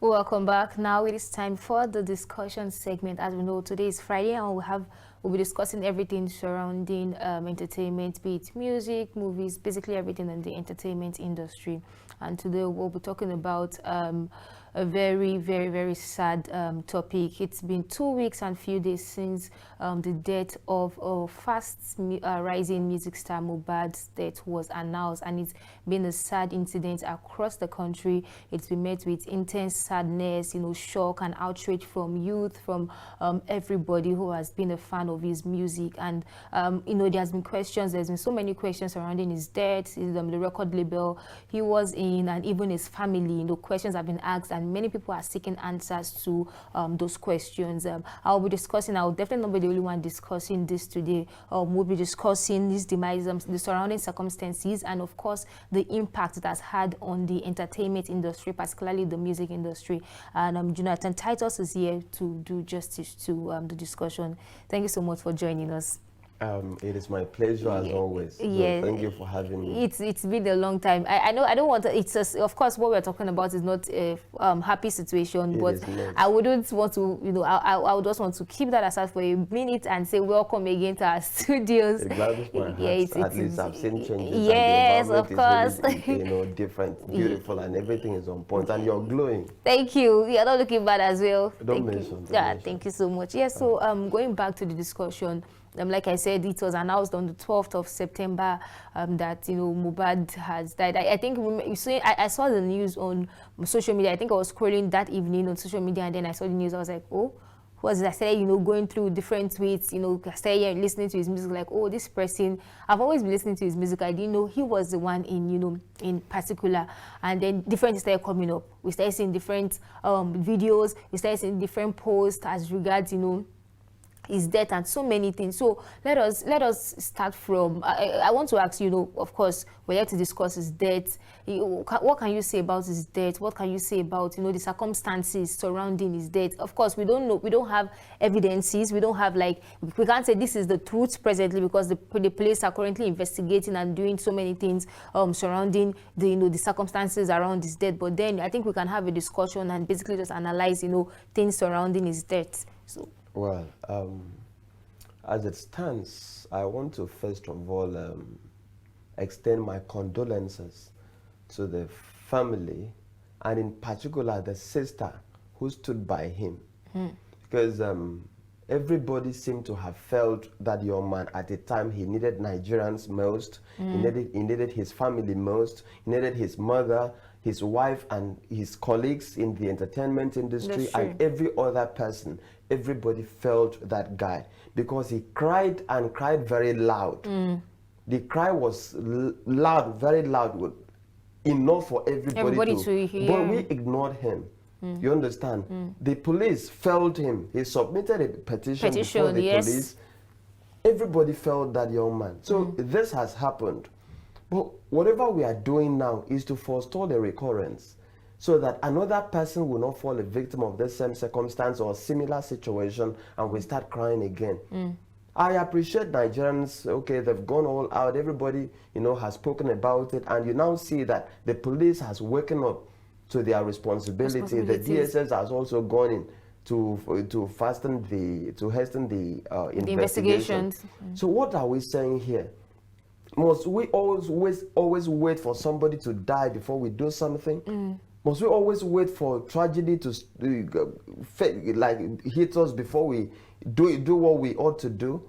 Welcome back. Now it is time for the discussion segment. As we know, today is Friday, and we'll be discussing everything surrounding entertainment, be it music, movies, basically everything in the entertainment industry. And today we'll be talking about a very, very, very sad topic. It's been 2 weeks and few days since the death of a rising music star Mohbad's death was announced, and it's been a sad incident across the country. It's been met with intense sadness, shock and outrage from youth, from everybody who has been a fan of his music. And there has been questions. There's been so many questions surrounding his death, the record label he was in, and even his family. Questions have been asked, and many people are seeking answers to those questions. I'll definitely not be the only one discussing this today. We'll be discussing his demise, the surrounding circumstances, and of course the impact it has had on the entertainment industry, particularly the music industry. And Jonathan Titus is here to do justice to the discussion. Thank you so much for joining us. It is my pleasure as always. So yeah, thank you for having me. It's been a long time. I know I don't want to, of course what we're talking about is not a happy situation, but I wouldn't want to, I would just want to keep that aside for a minute and say welcome again to our studios. It gladdens my heart. At least I've seen changes. Yes, and the of course. Is really, different, beautiful, and everything is on point, and you're glowing. Thank you. You're not looking bad as well. Don't mention. Thank you so much. Yeah, so going back to the discussion, like I said, it was announced on the 12th of September that Mohbad has died. I think I saw the news on social media. I think I was scrolling that evening on social media, and then I saw the news. I was like, oh, who was it? I started going through different tweets. I started listening to his music. Like, oh, this person. I've always been listening to his music. I didn't know he was the one in particular. And then different things started coming up. We started seeing different videos. We started seeing different posts as regards his death and so many things. So let us start from, I want to ask of course, we're here to discuss his death. What can you say about his death? What can you say about the circumstances surrounding his death? Of course, we don't know, we don't have evidences, we don't have, like, we can't say this is the truth presently, because the police are currently investigating and doing so many things surrounding the circumstances around his death. But then I think we can have a discussion and basically just analyze things surrounding his death. So well, as it stands, I want to first of all extend my condolences to the family, and in particular the sister who stood by him. Because everybody seemed to have felt that young man at the time he needed Nigerians most, he needed his family most, he needed his mother, his wife, and his colleagues in the entertainment industry, and every other person. Everybody felt that guy because he cried and cried very loud. The cry was loud, very loud, enough for everybody to hear. But we ignored him. You understand? The police felt him. He submitted a petition before the police. Everybody felt that young man. So this has happened. But whatever we are doing now is to forestall the recurrence, so that another person will not fall a victim of the same circumstance or similar situation and we start crying again. I appreciate Nigerians, okay, they've gone all out, everybody, has spoken about it, and you now see that the police has woken up to their responsibility. The DSS has also gone in to hasten the investigations. So what are we saying here? Must we always wait for somebody to die before we do something? Must we always wait for tragedy to hit us before we do what we ought to do?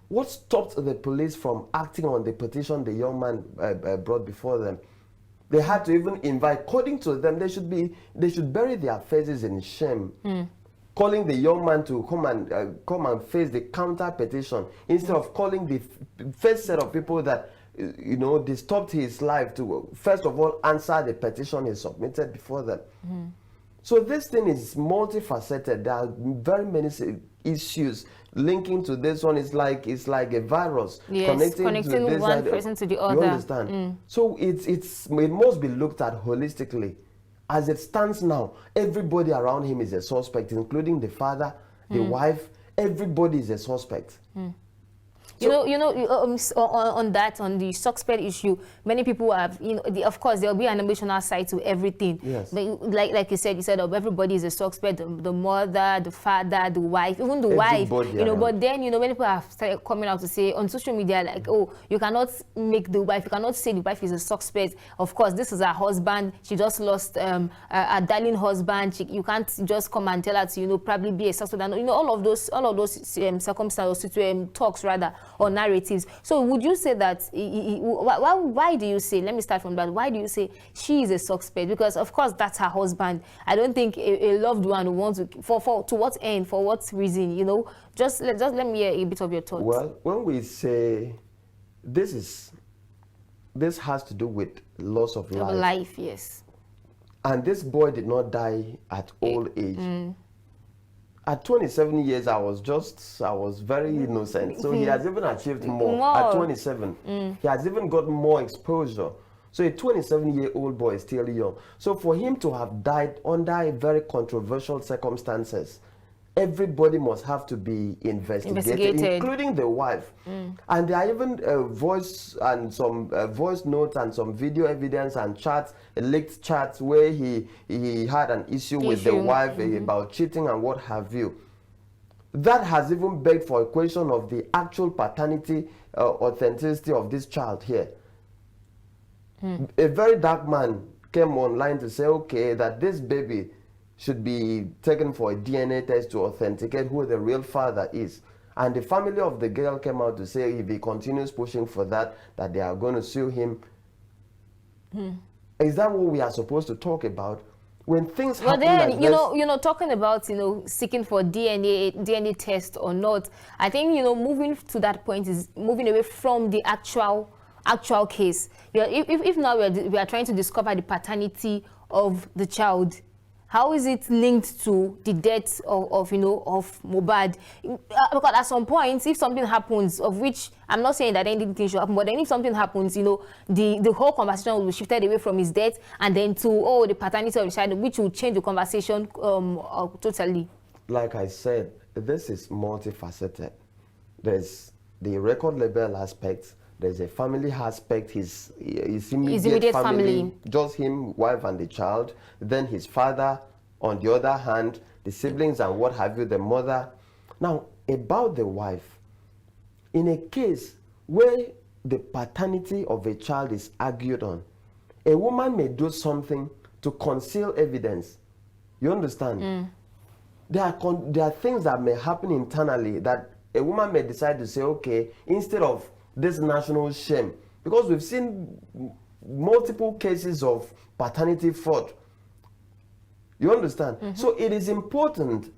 What stopped the police from acting on the petition the young man brought before them? They had to even invite, according to them, they should bury their faces in shame, calling the young man to come and face the counter petition, instead of calling the first set of people that disturbed his life to first of all answer the petition he submitted before them. So this thing is multifaceted. There are very many issues linking to this one. It's like a virus, connecting one person to the other. You understand? So it must be looked at holistically. As it stands now, everybody around him is a suspect, including the father, the wife. Everybody is a suspect. On the suspect issue, many people have, of course, there'll be an emotional side to everything. Yes. But like you said, everybody is a suspect, the mother, the father, the wife, even the wife, but then, many people have started coming out to say on social media, like, oh, you cannot make the wife, you cannot say the wife is a suspect. Of course, this is her husband. She just lost a darling husband. You can't just come and tell her to, probably be a suspect. And, all of those circumstances, talks rather, or narratives. So would you say that, why do you say, let me start from that, why do you say she is a suspect? Because, of course, that's her husband. I don't think a loved one would want to, to what end, for what reason, Just let me hear a bit of your thoughts. Well, when we say this has to do with loss of life. Life, yes. And this boy did not die at old age. At 27 years, I was very innocent. So he has even achieved more. At 27. He has even got more exposure. So a 27-year-old boy is still young. So for him to have died under very controversial circumstances, everybody must have to be investigated. Including the wife. And there are even voice notes and some video evidence and chats, leaked chats where he had an issue with the wife about cheating and what have you. That has even begged for a question of the actual paternity authenticity of this child here. A very dark man came online to say, okay, that this baby should be taken for a DNA test to authenticate who the real father is. And the family of the girl came out to say if he continues pushing for that they are going to sue him. Is that what we are supposed to talk about? When things happen then, like talking about, seeking for DNA test or not, I think, moving to that point is moving away from the actual case. If now we are trying to discover the paternity of the child, how is it linked to the death of Mohbad? Because at some point, if something happens, of which I'm not saying that anything should happen, but then if something happens, the whole conversation will be shifted away from his death and then to the paternity of the child, which will change the conversation totally. Like I said, this is multifaceted. There's the record label aspect. There's a family aspect, his immediate family, just him, wife and the child. Then his father, on the other hand, the siblings and what have you, the mother. Now, about the wife, in a case where the paternity of a child is argued on, a woman may do something to conceal evidence. You understand? There are things that may happen internally that a woman may decide to say, okay, instead of this national shame, because we've seen multiple cases of paternity fraud. You understand? So it is important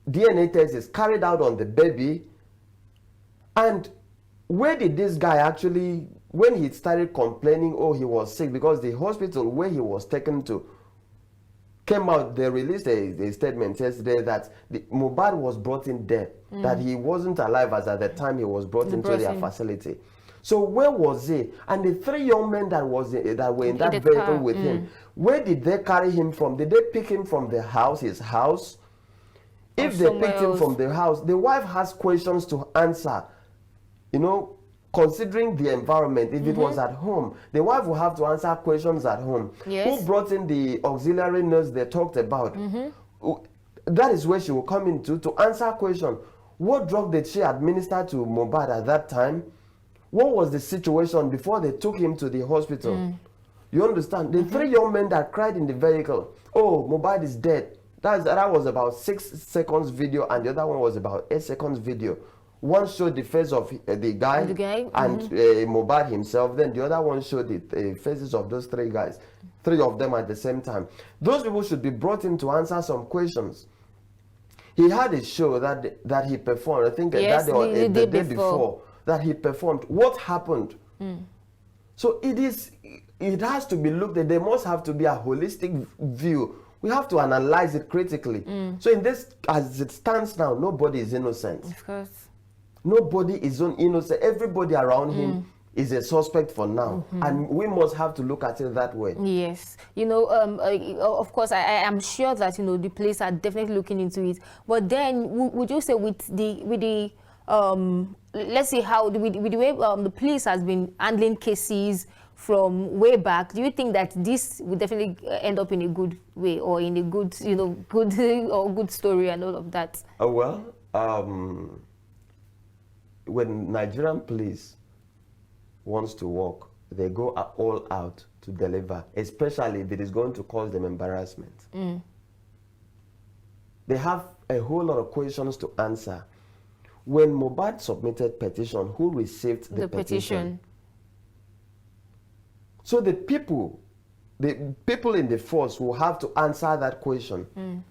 DNA test is carried out on the baby. And where did this guy actually, when he started complaining, oh, he was sick, because the hospital where he was taken to came out, they released a statement yesterday that Mohbad was brought in dead, that he wasn't alive as at the time he was brought into their facility. So where was he? And the 3 young men that were in that vehicle with him, where did they carry him from? Did they pick him from the house, his house? If they picked him from the house, the wife has questions to answer. Considering the environment, if it was at home, the wife will have to answer questions at home. Who brought in the auxiliary nurse they talked about? That is where she will come into to answer questions. What drug did she administer to Mohbad at that time? What was the situation before they took him to the hospital? You understand? The 3 young men that cried in the vehicle, oh, Mohbad is dead. That was about 6 seconds video, and the other one was about 8 seconds video. One showed the face of the guy and Mohbad himself. Then the other one showed the faces of those 3 guys. 3 of them at the same time. Those people should be brought in to answer some questions. He had a show that he performed. I think that day the day before that he performed. What happened? So it has to be looked at. There must have to be a holistic view. We have to analyze it critically. So in this, as it stands now, nobody is innocent. Of course. Nobody is innocent. Everybody around him is a suspect for now. And we must have to look at it that way. Yes. Of course, I am sure that, the police are definitely looking into it. But then, would you say with the let's see how with the way the police has been handling cases from way back, do you think that this will definitely end up in a good way or in a good, good or good story and all of that? When Nigerian police wants to work, they go all out to deliver, especially if it is going to cause them embarrassment. They have a whole lot of questions to answer. When Mohbad submitted petition, who received the petition? So the people in the force will have to answer that question.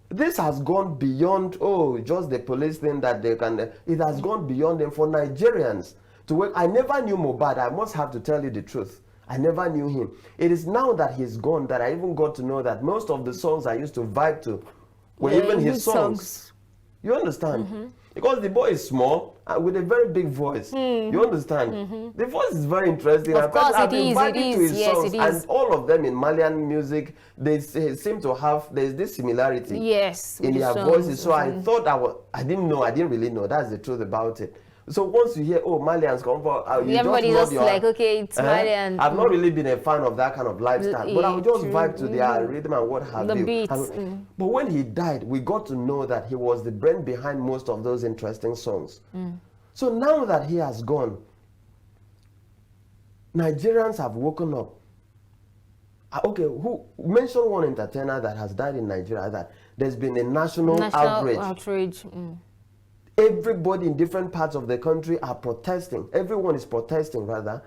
This has gone beyond, just the police thing that they can, it has gone beyond them for Nigerians to work. I never knew Mohbad, I must have to tell you the truth. I never knew him. It is now that he's gone that I even got to know that most of the songs I used to vibe to were even his songs. You understand? Because the boy is small with a very big voice. You understand? The voice is very interesting. Of course I've it been vibing to his songs, it is. and all of them in Malian music, they seem to have, there's this similarity in their voices. So I thought I didn't really know. That's the truth about it. So once you hear, Malians come for, everybody just like, okay, it's Malian. I've not really been a fan of that kind of lifestyle, but I would just vibe to their rhythm and what have you. Beats. But when he died, we got to know that he was the brain behind most of those interesting songs. So now that he has gone, Nigerians have woken up. Who mention one entertainer that has died in Nigeria that there's been a national outrage. Everybody in different parts of the country are protesting. Everyone is protesting, rather.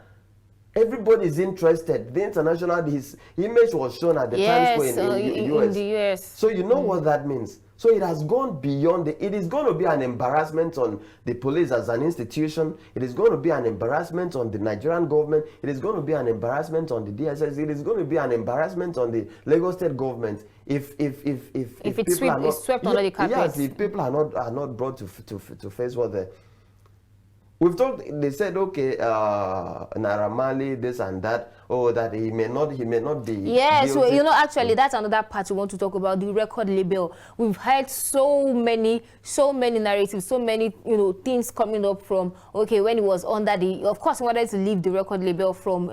Everybody is interested. The international, his image was shown at the Times Square in the US. So you know what that means. So it has gone beyond. It is going to be an embarrassment on the police as an institution. It is going to be an embarrassment on the Nigerian government. It is going to be an embarrassment on the DSS. It is going to be an embarrassment on the Lagos State government if people are not swept under the carpet. Yes, if people are not brought to face what they. We've talked. They said, okay, Naira Marley, this and that. That he may not be. Yes, guilty. So actually, that's another part we want to talk about, the record label. We've heard so many narratives, so many things coming up from when he was under the. Of course, he wanted to leave the record label from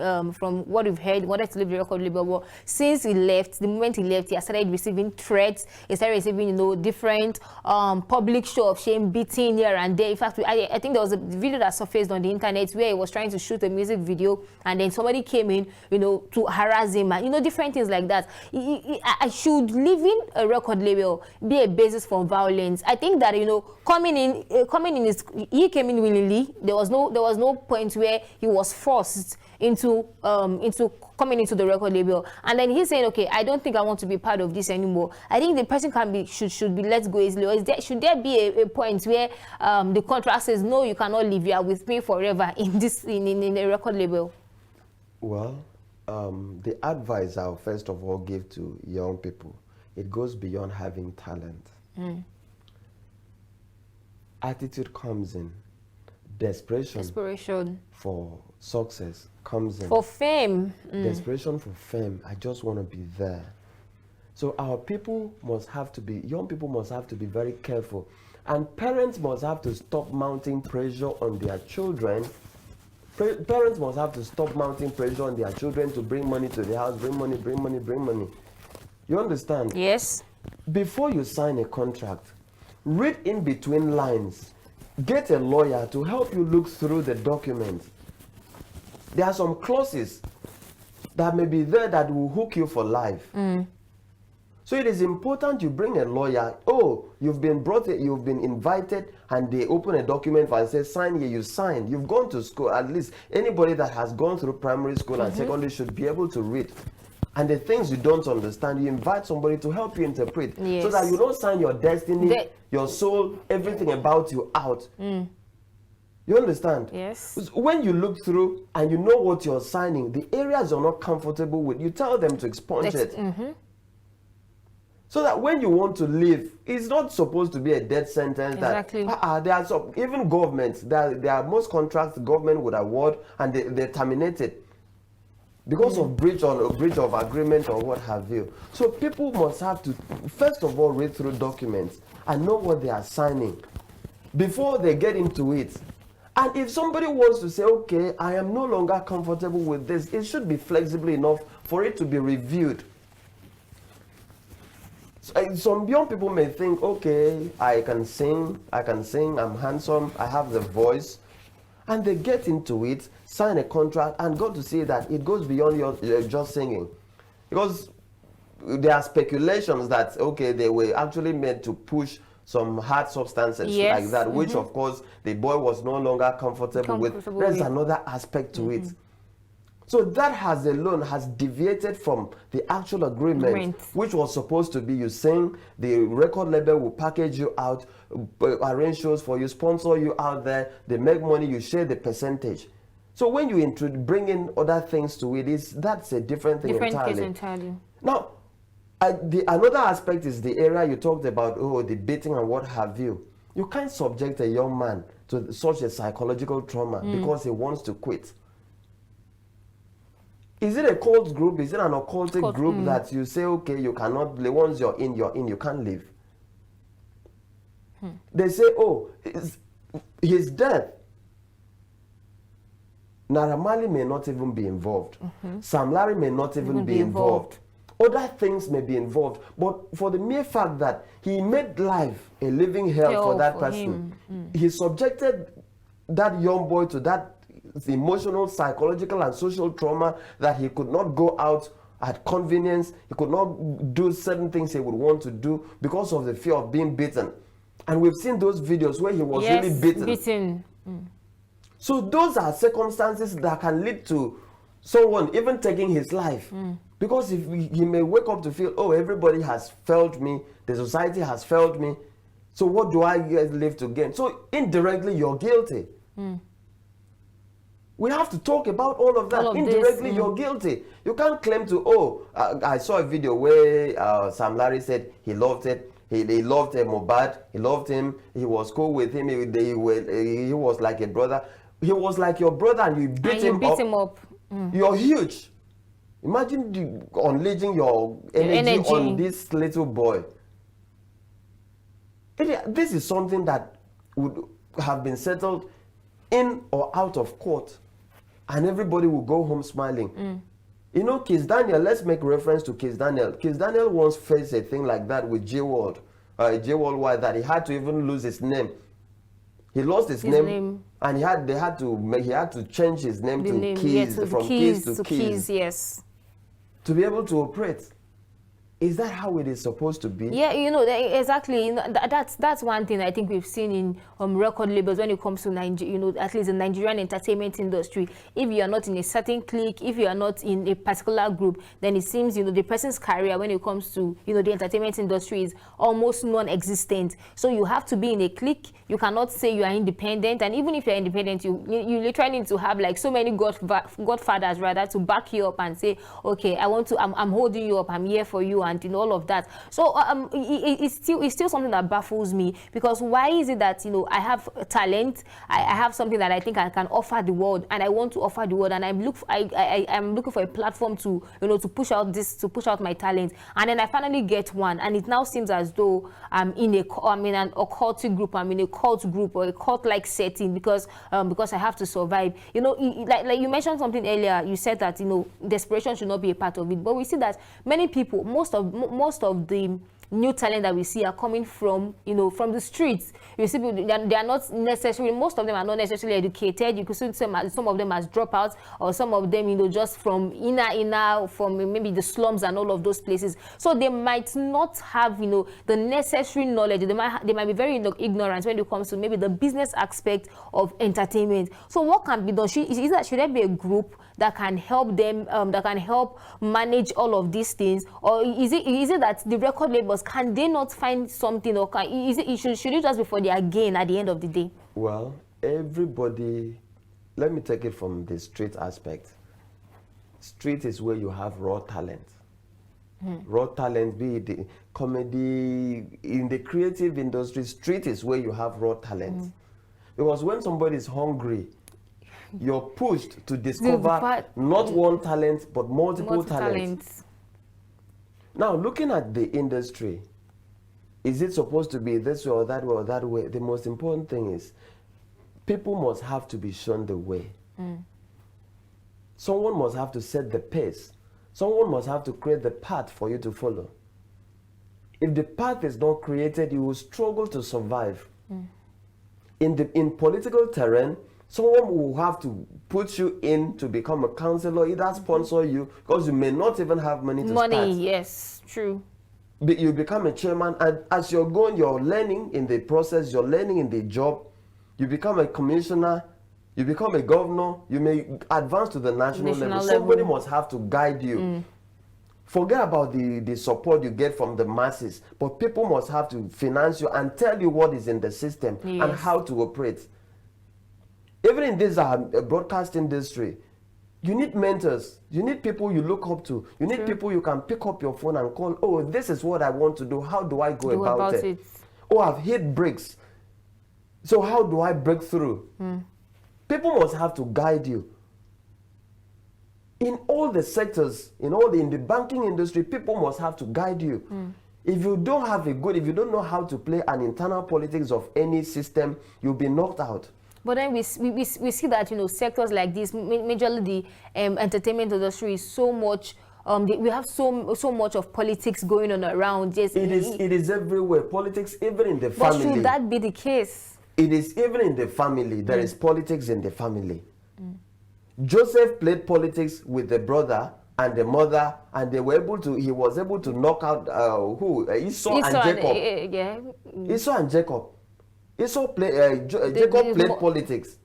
what we've heard. He wanted to leave the record label, but since he left, the moment he left, he started receiving threats. He started receiving different public show of shame, beating here and there. In fact, I think there was a video that surfaced on the internet where he was trying to shoot a music video, and then somebody came in, to harass him and different things like that. I should leaving a record label be a basis for violence? I think that coming in he came in willingly. There was no point where he was forced into coming into the record label, and then he's saying, okay, I don't think I want to be part of this anymore. I think the person should be let go easily. Or should there be a point where the contract says, no, you cannot leave, you are with me forever in a record label? Well, the advice I'll first of all give to young people, it goes beyond having talent. Attitude comes in. Desperation for success comes in. For fame. Desperation for fame. I just want to be there. So our people must have to be, young people must have to be very careful. And parents must have to stop mounting pressure on their children. Parents must have to stop mounting pressure on their children to bring money to the house, bring money, bring money, bring money. You understand? Yes. Before you sign a contract, read in between lines. Get a lawyer to help you look through the documents. There are some clauses that may be there that will hook you for life. So it is important you bring a lawyer. You've been invited, and they open a document and say, sign here, you sign. You've gone to school. At least anybody that has gone through primary school and secondary should be able to read. And the things you don't understand, you invite somebody to help you interpret. Yes. So that you don't sign your destiny, your soul, everything about you out. You understand? Yes. When you look through and you know what you're signing, the areas you're not comfortable with, you tell them to expunge it. So that when you want to leave, it's not supposed to be a death sentence. Exactly. There are some, even governments, there are most contracts the government would award and they're terminated because of breach of agreement or what have you. So people must have to, first of all, read through documents and know what they are signing before they get into it. And if somebody wants to say, okay, I am no longer comfortable with this, it should be flexible enough for it to be reviewed. Some young people may think, okay, I can sing, I'm handsome, I have the voice. And they get into it, sign a contract, and got to see that it goes beyond your just singing. Because there are speculations that, okay, they were actually meant to push some hard substances like that, which of course the boy was no longer comfortable with. There's another aspect to it. So that has deviated from the actual agreement, which was supposed to be you sing, the record label will package you out, arrange shows for you, sponsor you out there, they make money, you share the percentage. So when you bring in other things to it, that's a different thing entirely. Now, another aspect is the area you talked about, the beating and what have you. You can't subject a young man to such a psychological trauma because he wants to quit. Is it a cult group? Is it an occultic group that you say, okay, you cannot, once you're in, you can't leave? They say, oh, his death, Naira Marley may not even be involved. Sam Larry may not even be involved. Other things may be involved. But for the mere fact that he made life a living hell for that person, he subjected that young boy to that emotional, psychological, and social trauma that he could not go out at convenience. He could not do certain things he would want to do because of the fear of being beaten. And we've seen those videos where he was really beaten. So those are circumstances that can lead to someone even taking his life. Because if he may wake up to feel, oh, everybody has failed me, the society has failed me, so what do I live to gain? So indirectly, you're guilty. We have to talk about all of that. Indirectly, you're guilty. You can't claim to, oh, I saw a video where Sam Larry said he loved it. He loved Mohbad. He loved him. He was cool with him. He was like a brother. He was like your brother and you beat him up. You're huge. Imagine unleashing your energy on this little boy. This is something that would have been settled in or out of court. And everybody will go home smiling. You know, Kiss Daniel, let's make reference to Kiss Daniel. Kiss Daniel once faced a thing like that with J-World. J-World, that he had to even lose his name. He lost his name, and he had to change his name to Keys, from Keys to Keys. Yes. To be able to operate. Is that how it is supposed to be? Yeah, you know, exactly. You know, that's one thing I think we've seen in record labels when it comes to at least the Nigerian entertainment industry. If you are not in a certain clique, if you are not in a particular group, then it seems the person's career when it comes to the entertainment industry is almost non-existent. So you have to be in a clique. You cannot say you are independent, and even if you're independent, you literally need to have like so many godfathers rather to back you up and say, okay, I'm holding you up, I'm here for you, and all of that. So it's still something that baffles me, because why is it that I have talent, I have something that I think I can offer the world, and I want to offer the world, and I'm looking for a platform to to push out my talent, and then I finally get one, and it now seems as though I'm in an occultic group, I'm in a cult group or a cult-like setting because I have to survive. Like you mentioned something earlier, you said that desperation should not be a part of it, but we see that many people, most of the new talent that we see are coming from from the streets. You see, they are not necessarily, most of them are not necessarily educated. You could see some of them as dropouts, or some of them just from inner from maybe the slums and all of those places. So they might not have the necessary knowledge. They might be very ignorant when it comes to maybe the business aspect of entertainment. So what can be done? Should there be a group that can help them, that can help manage all of these things, or is it that the record labels, can they not find something, or should it just be for their gain at the end of the day? Well, everybody, let me take it from the street aspect. Street is where you have raw talent. Raw talent, be it the comedy, in the creative industry, street is where you have raw talent. Because when somebody is hungry, you're pushed to discover not one talent, but multiple talents. Now, looking at the industry, is it supposed to be this way or that way or that way? The most important thing is people must have to be shown the way. Someone must have to set the pace. Someone must have to create the path for you to follow. If the path is not created, you will struggle to survive. In political terrain, someone will have to put you in to become a councillor, either sponsor you, because you may not even have money to start. Yes, true. You become a chairman, and as you're going, you're learning in the process, you're learning in the job, you become a commissioner, you become a governor, you may advance to the national level. Somebody must have to guide you. Forget about the support you get from the masses, but people must have to finance you and tell you what is in the system and how to operate. Even in this broadcast industry, you need mentors. You need people you look up to. You need people you can pick up your phone and call, oh, this is what I want to do. How do I go about it? Oh, I've hit bricks. So how do I break through? People must have to guide you. In all the sectors, in the banking industry, people must have to guide you. If you don't have if you don't know how to play an internal politics of any system, you'll be knocked out. But then we see that, you know, sectors like this, majorly the entertainment industry, is so much. We have so much of politics going on around. Yes, it is everywhere. Politics, even in the family. But should that be the case? It is even in the family. There is politics in the family. Joseph played politics with the brother and the mother, and he was able to knock out Esau and Jacob. Esau and Jacob. Jacob played politics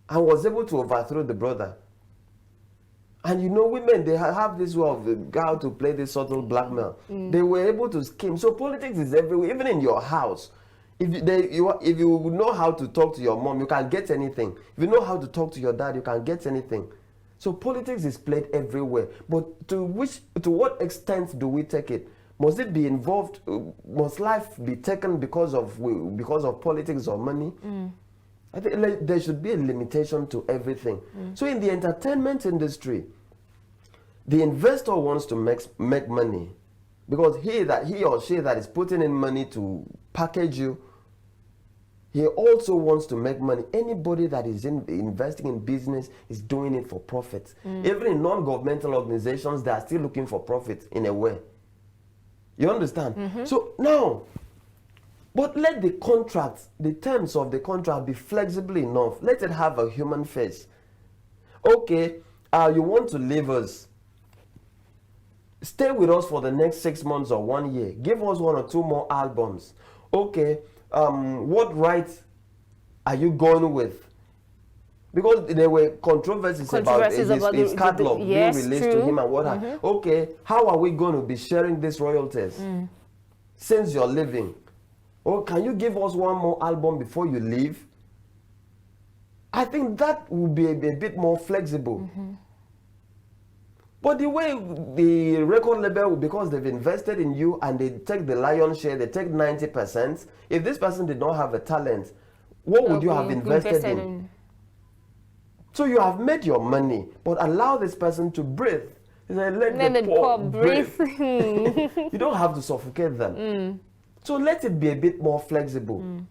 and was able to overthrow the brother. And you know, women, they have this way of how to play this subtle blackmail. They were able to scheme. So politics is everywhere, even in your house. If you know how to talk to your mom, you can get anything. If you know how to talk to your dad, you can get anything. So politics is played everywhere. But to what extent do we take it? Must it be involved? Must life be taken because of politics or money? I think there should be a limitation to everything. So in the entertainment industry, the investor wants to make money, because he or she that is putting in money to package you, he also wants to make money. Anybody that is investing in business is doing it for profit. Even in non-governmental organizations, they are still looking for profit in a way. You understand? So now, but let the contract, the terms of the contract be flexible enough. Let it have a human face. Okay, you want to leave us. Stay with us for the next 6 months or 1 year. Give us 1 or 2 more albums. Okay, what rights are you going with? Because there were controversies about his catalog being released to him and what have. Okay, how are we going to be sharing these royalties since you're leaving? Or can you give us 1 more album before you leave? I think that will be a bit more flexible. But the way the record label, because they've invested in you and they take the lion's share, they take 90%. If this person did not have a talent, what would you have invested in? So you have made your money, but allow this person to breathe. Let the poor breathe. You don't have to suffocate them. So let it be a bit more flexible.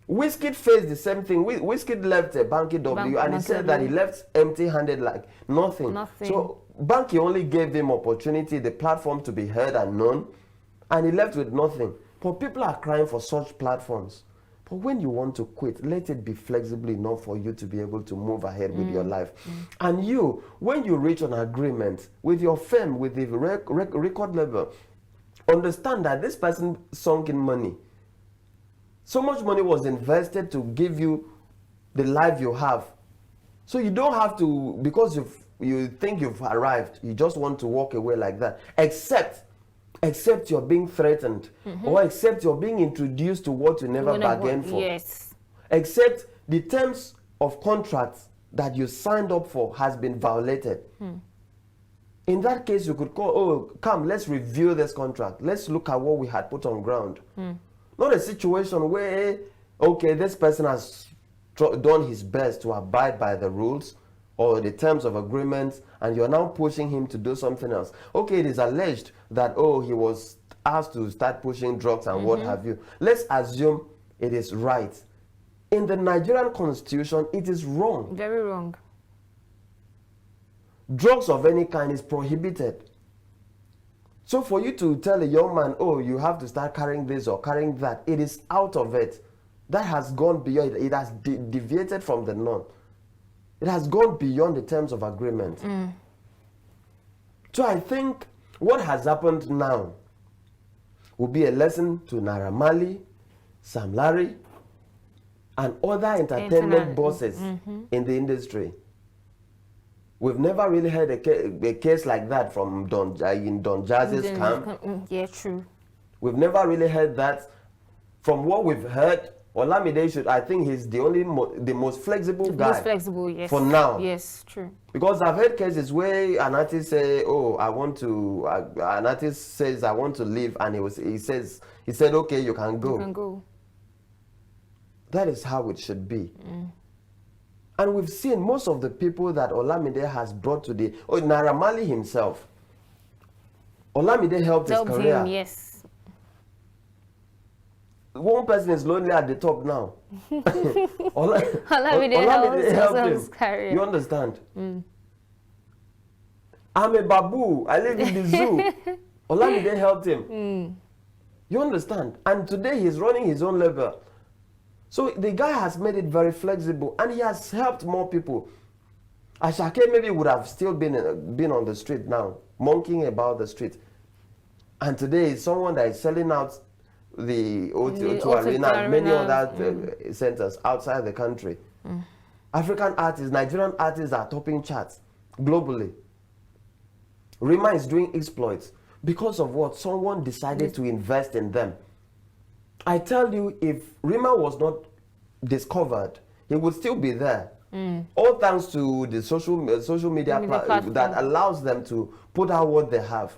Wizkid faced the same thing. Wizkid left Banky W and he said that he left empty-handed, like nothing. So Banky only gave him opportunity, the platform to be heard and known, and he left with nothing. But people are crying for such platforms. But when you want to quit, let it be flexible enough for you to be able to move ahead with your life. And you, when you reach an agreement with your firm, with the record label, understand that this person sunk in money. So much money was invested to give you the life you have. So you don't have to, because you think you've arrived, you just want to walk away like that. Except you're being threatened, or except you're being introduced to what you never bargained for. Yes. Except the terms of contracts that you signed up for has been violated. In that case, you could call, oh, come, let's review this contract. Let's look at what we had put on ground. Not a situation where, okay, this person has done his best to abide by the rules or the terms of agreement, and you're now pushing him to do something else. Okay, it is alleged that, oh, he was asked to start pushing drugs and what have you. Let's assume it is right. In the Nigerian constitution, it is wrong. Very wrong. Drugs of any kind is prohibited. So for you to tell a young man, oh, you have to start carrying this or carrying that, it is out of it. That has gone beyond, it has deviated from the norm. It has gone beyond the terms of agreement. So I think what has happened now will be a lesson to Naira Marley, Sam Larry, and other entertainment bosses in the industry. We've never really heard a case like that from Don Jazzy's camp. Yeah, true. We've never really heard that. From what we've heard, Olamide should, I think he's the most flexible guy. Most flexible, yes. For now. Yes, true. Because I've heard cases where an artist say, oh, an artist says, I want to leave, and he said, okay, you can go. You can go. That is how it should be. And we've seen most of the people that Olamide has brought to Naira Marley himself. Olamide helped his career. Him, yes. One person is lonely at the top now. Olamide helped his career. You understand? I'm a babu. I live in the zoo. Olamide helped him. You understand? And today he's running his own label. So the guy has made it very flexible, and he has helped more people. Ashake maybe would have still been on the street now, monkeying about the street. And today is someone that is selling out the O2 Arena and many other centers outside the country. African artists, Nigerian artists are topping charts globally. Rima is doing exploits because of what? Someone decided to invest in them. I tell you, if Rima was not discovered, he would still be there. All thanks to the social media platform that allows them to put out what they have.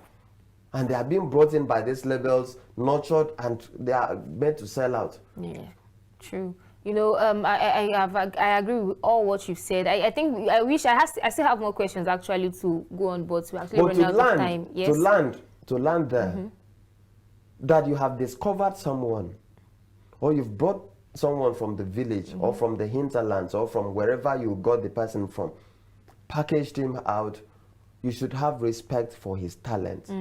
And they are being brought in by these labels, nurtured, and they are meant to sell out. Yeah, true. You know, I agree with all what you've said. I think I still have more questions actually to go on, but we actually run out of time. Yes. To land there, that you have discovered someone, or you've brought someone from the village, or from the hinterlands, or from wherever you got the person from, packaged him out, you should have respect for his talent.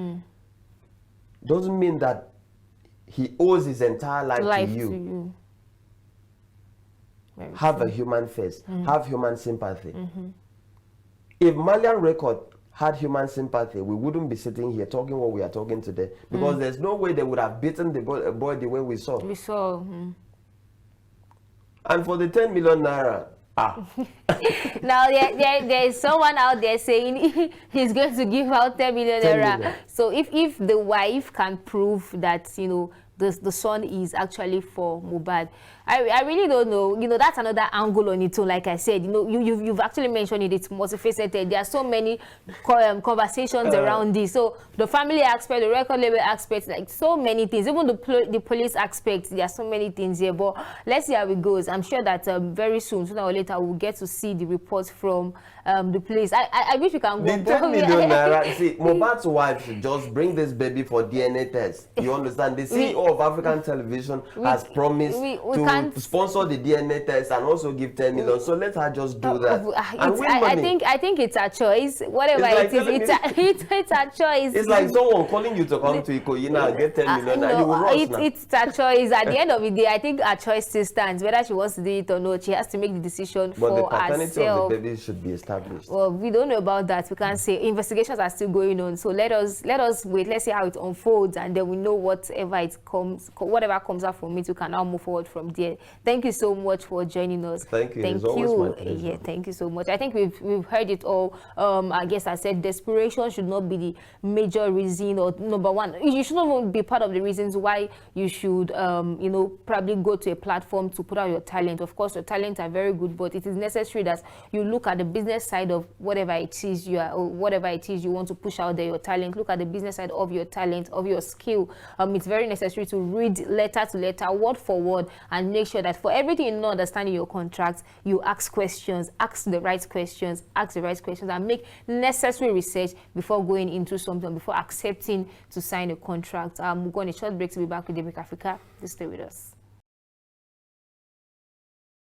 Doesn't mean that he owes his entire life to you. Have a human face, have human sympathy. If Malian Record had human sympathy, we wouldn't be sitting here talking what we are talking today, because there's no way they would have beaten the boy the way we saw. And for the 10 million naira, now there is someone out there saying he's going to give out 10 million naira. So if the wife can prove that, you know, the son is actually for Mohbad, I really don't know. You know, that's another angle on it too. Like I said, you know, you've actually mentioned it. It's multifaceted. There are so many conversations around this. So the family aspect, the record label aspect, like so many things. Even the police aspect. There are so many things here. But let's see how it goes. I'm sure that very soon, sooner or later, we'll get to see the reports from the police. I wish we can go. The 10 million naira. See, Mohbad's wife should just bring this baby for DNA test. You understand? The CEO of African Television has promised to sponsor the DNA test and also give 10 million. So let her just do that. I think it's a choice. Whatever it is, it's a choice. It's like someone calling you to come to Ikoyina and get 10 million. And you will rush now. It's a choice. At the end of the day, I think a choice still stands. Whether she wants to do it or not, she has to make the decision for herself. But the paternity of the baby should be established. Well, we don't know about that. We can't say. Investigations are still going on. So let us wait. Let's see how it unfolds, and then we know whatever comes out from it, we can now move forward from there. Thank you so much for joining us. Thank you. It's always my pleasure. Yeah, thank you so much. I think we've heard it all. I guess I said desperation should not be the major reason or number one. You should not be part of the reasons why you should, you know, probably go to a platform to put out your talent. Of course, your talents are very good, but it is necessary that you look at the business side of whatever it is you are, or whatever it is you want to push out there, your talent. Look at the business side of your talent, of your skill. It's very necessary necessary to read letter to letter, word for word, and make sure that for everything you know, understanding your contract, you ask questions, ask the right questions, and make necessary research before going into something, before accepting to sign a contract. We'll go on a short break to be back with Daybreak Africa. Just stay with us.